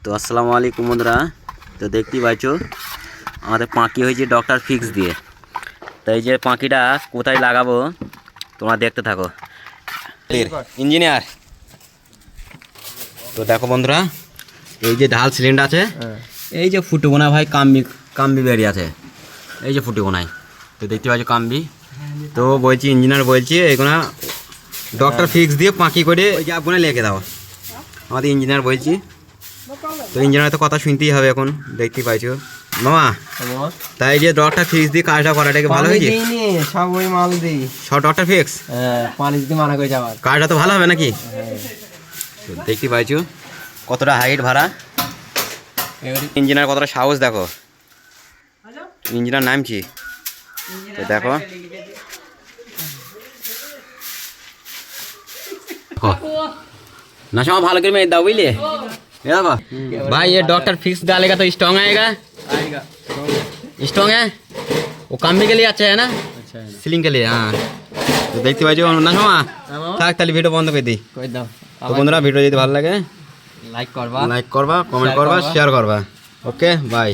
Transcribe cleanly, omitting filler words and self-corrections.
তো আসসালামু আলাইকুম বন্ধুরা। তো দেখতেই পাচ্ছ আমাদের পাঁকি হয়েছে ডক্টর ফিক্স দিয়ে। তো এই যে পাঁকিটা কোথায় লাগাবো তোমরা দেখতে থাকো। ইঞ্জিনিয়ার তো দেখো বন্ধুরা, এই যে ঢাল সিলিন্ডার আছে, এই যে ফুটুকোনা ভাই কাম্বি বেরিয়ে আছে, এই যে ফুটুকোনায়। তো দেখতে পাচ্ছ কাম্বি। তো বলছি ইঞ্জিনিয়ার বলছি এইগুলা ডক্টর ফিক্স দিয়ে পাঁকি করে ওই যে আপনার লেগে দাও আমাদের ইঞ্জিনিয়ার বলছি। তো ইঞ্জিনিয়ার তো কথা শুনতেই হবে এখন, দেখতেই পাইছো মামা। তাই যে ডক্টর ফিক্স দিয়ে কাজটা করাটাকে ভালো হয়েছে। সব ওই মাল দিই, সব ডক্টর ফিক্স। পানি দিতে মানা করে যাওয়ার কাজটা তো ভালো হবে নাকি? তো দেখতে পাইছো কতটা হাইট ভাড়া, ইঞ্জিনিয়ার কতটা সাহস দেখো। ইঞ্জিনিয়ার নামছি তো দেখো। ना भालो कर मैं दाव बुझलिए भाई। ये डॉक्टर फिक्स डालेगा तो स्ट्रॉन्ग आएगा, स्ट्रॉन्ग है वो काम भी के लिए अच्छा है ना, सिलिंग के लिए। हाँ तो देखते पाइছো ना शोमा থাক তাহলে ভিডিও বন্ধ করে দিই। তো বন্ধুরা ভিডিও যদি ভালো লাগে লাইক করবা, কমেন্ট করবা, শেয়ার করবা। Okay bye.